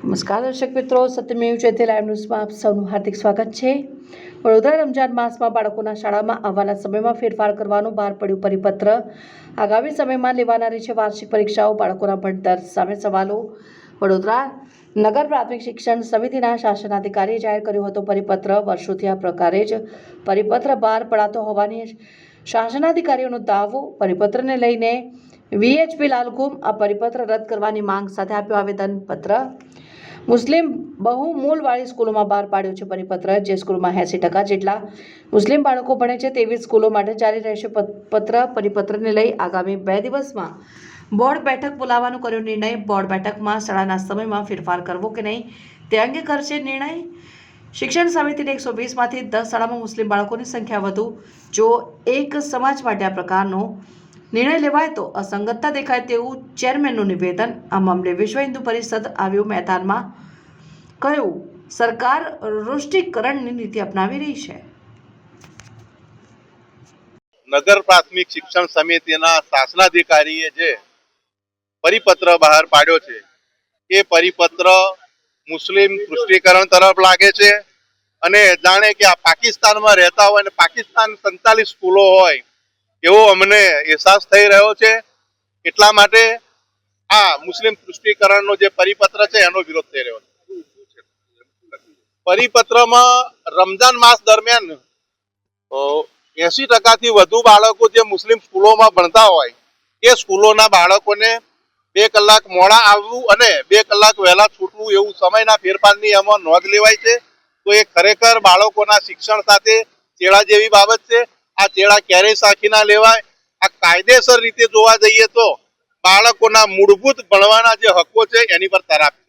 નમસ્કાર દર્શક મિત્રો, સત્યમેવ જયતે લાઈવ ન્યૂઝમાં આપ સૌનું હાર્દિક સ્વાગત છે। વડોદરા રમજાન માસમાં બાળકોના શાળામાં આવવાના સમયમાં ફેરફાર કરવાનું બહાર પડ્યું પરિપત્ર। આગામી સમયમાં લેવાનારી છે વાર્ષિક પરીક્ષાઓ, બાળકોના ભણતર સામે સવાલો। વડોદરા નગર પ્રાથમિક શિક્ષણ સમિતિના શાસનાધિકારીએ જાહેર કર્યો હતો પરિપત્ર। વર્ષોથી આ પ્રકારે જ પરિપત્ર બહાર પડાતો હોવાની શાસનાધિકારીઓનો દાવો। પરિપત્રને લઈને વીએચપી લાલઘુમ આ પરિપત્ર રદ કરવાની માંગ સાથે આપ્યો આવેદનપત્ર। મુસ્લિમ બહુમૂલવાળી સ્કૂલોમાં બહાર પાડ્યો છે પરિપત્ર। જે સ્કૂલોમાં 80% જેટલા મુસ્લિમ બાળકો ભણે છે તેવી સ્કૂલો માટે જારી રહેશે પરિપત્રને લઈ આગામી 2 દિવસમાં બોર્ડ બેઠક બોલાવવાનો કર્યો નિર્ણય। બોર્ડ બેઠકમાં શાળાના સમયમાં ફેરફાર કરવો કે નહીં તે અંગે કરશે નિર્ણય। શિક્ષણ સમિતિને 120માંથી 10 શાળામાં મુસ્લિમ બાળકોની સંખ્યા વધુ। જો એક સમાજ માટે આ પ્રકારનો નિર્ણય લેવાય તો અસંગતતા દેખાય તેવું ચેરમેનનું નિવેદન। આ મામલે વિશ્વ હિન્દુ પરિષદ આવ્યું મેદાનમાં, કહ્યું સરકાર રોષ્ટીકરણની નીતિ અપનાવી રહી છે। નગર પ્રાથમિક શિક્ષણ સમિતિના શાસનાધિકારીએ જે પરિપત્ર બહાર પાડ્યો છે એ પરિપત્ર મુસ્લિમ પુષ્ટિકરણ તરફ લાગે છે અને જાણે કે આ પાકિસ્તાનમાં રહેતા હોય અને પાકિસ્તાન સંચાલિત સ્કૂલો હોય એવો અમને અહેસાસ થઈ રહ્યો છે। એટલા માટે આ મુસ્લિમ પુષ્ટિકરણનો જે પરિપત્ર છે એનો વિરોધ થઈ રહ્યો છે। પરિપત્રમાં રમજાન માસ દરમિયાન 80%થી વધુ બાળકો જે મુસ્લિમ સ્કૂલોમાં ભણતા હોય એ સ્કૂલોના બાળકોને 2 કલાક મોડા આવવું અને 2 કલાક વહેલા છૂટવું એવું સમયના ફેરફારની એમાં નોંધ લેવાય છે। તો એ ખરેખર બાળકોના શિક્ષણ સાથે ચેડા જેવી બાબત છે। આ ચેડા ક્યારેય સાખી ના લેવાય। આ કાયદેસર રીતે જોવા જઈએ તો બાળકોના મૂળભૂત ભણવાના જે હકો છે એની પર તરાપ છે।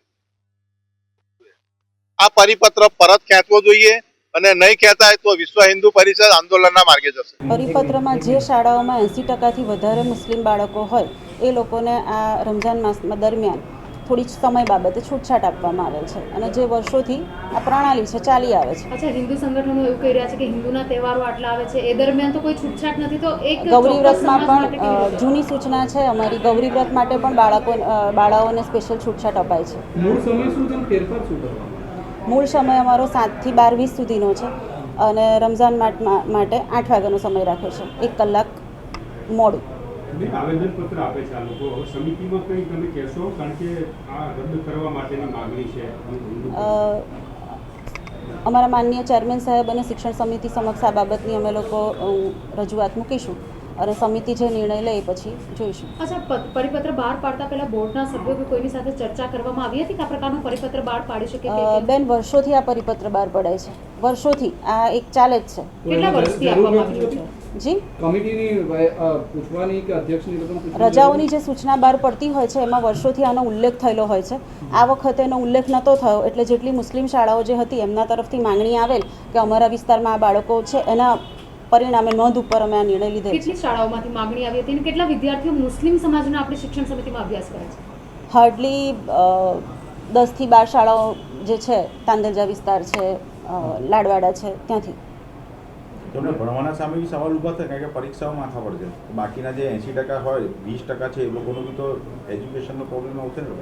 આ પરિપત્ર પરત ખેંચવો જોઈએ અને નહીં ખેંચાય તો વિશ્વ હિન્દુ પરિષદ આંદોલનના માર્ગે જશે। પરિપત્રમાં જે શાળાઓમાં 80%થી વધારે મુસ્લિમ બાળકો હોય એ લોકોને આ રમજાન માસ દરમિયાન થોડી સમય બાબતે છૂટછાટ આપવામાં આવેલ છે અને જે વર્ષોથી આ પ્રણાલી છે ચાલી આવે છે। અચ્છા, હિન્દુ સંગઠનો એવું કહી રહ્યા છે કે હિન્દુના તહેવારો આટલા આવે છે, એ દરમિયાન તો કોઈ છૂટછાટ નથી, તો એક ગૌરી વ્રતમાં પણ જૂની સૂચના છે અમારી, ગૌરી વ્રત માટે પણ બાળાઓને સ્પેશિયલ છૂટછાટ અપાય છે। મૂળ સમય શું છે, ફેરફાર શું કરવાનો? મૂળ સમય અમારો 7 થી 12:20 સુધીનો છે અને રમઝાન માટે 8 વાગ્યાનો સમય રાખ્યો છે, 1 કલાક મોડું। આવેદનપત્ર આપે છે આ લોકો, સમિતિમાં કંઈ તમે કહેશો? કારણ કે આ રદ કરવા માટેની માંગણી છે। અમારા માનનીય ચેરમેન સાહેબ અને શિક્ષણ સમિતિ સમક્ષ આ બાબતની અમે લોકો રજૂઆત મૂકીશું અને સમિતિ જે નિર્ણય લે પછી જોઈશું। અચ્છા, પરિપત્ર બહાર પાડતા પહેલા બોર્ડના સભ્યો કે કોઈની સાથે ચર્ચા કરવામાં આવી હતી કે આ પ્રકારનું પરિપત્ર બહાર પાડી શકે? બેન, વર્ષોથી આ પરિપત્ર બહાર પડાય છે, વર્ષોથી આ એક ચાલે જ છે। કેટલા વર્ષથી આપવામાં આવ્યું છે? જી, કમિટીની પૂછવાની કે અધ્યક્ષની રજાઓની જે સૂચના બહાર પડતી હોય છે એમાં વર્ષોથી આનો ઉલ્લેખ થયેલો હોય છે। આ વખતે એનો ઉલ્લેખ નહોતો થયો એટલે જેટલી મુસ્લિમ શાળાઓ જે હતી એમના તરફથી માંગણી આવેલ કે અમારા વિસ્તારમાં આ બાળકો છે, એના પરિણામે નોંધ ઉપર અમે આ નિર્ણય લીધેલ છે। કેટલી શાળાઓમાંથી માંગણી આવી હતી અને કેટલા વિદ્યાર્થીઓ મુસ્લિમ સમાજના આપણી શિક્ષણ સમિતિમાં અભ્યાસ કરે છે? હાર્ડલી 10 થી 12 શાળાઓ જે છે, તાંદલજા વિસ્તાર છે, લાડવાડા છે, ત્યાંથી। તમને ભણવાના સામે બી સવાલ ઊભા થાય કારણ કે પરીક્ષાઓ માથા પર છે, બાકીના જે 80% હોય 20% છે એ લોકોનો બી તો એજ્યુકેશનનો પ્રોબ્લેમ આવશે ને।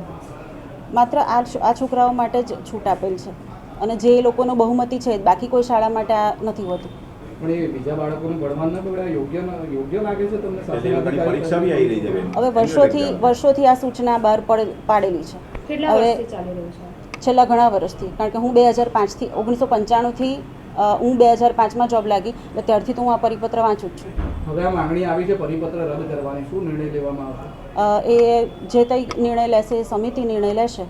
માત્ર આ છોકરાઓ માટે જ છૂટ આપેલ છે અને જે લોકોનો બહુમતી છે બાકી કોઈ શાળા માટે આ નથી હોતું। પણ એ બીજા બાળકોનું ભણવાનું ન બગડે, યોગ્ય લાગે છે તમને? પરીક્ષા બી આવી રહી છે બેન। હવે વર્ષોથી આ સૂચના બહાર પાડેલી છે। કેટલા વર્ષથી ચાલી રહ્યું છે? છેલ્લા ઘણા વર્ષથી, કારણ કે હું 2005થી 1995થી હું 2005માં જોબ લાગી એટલે ત્યારથી તો હું આ પરિપત્ર વાંચું જ છું। હવે આ માંગણી આવી છે પરિપત્ર રદ કરવાની, શું નિર્ણય લેવામાં આવશે? એ જે કંઈ નિર્ણય લેશે એ સમિતિ નિર્ણય લેશે।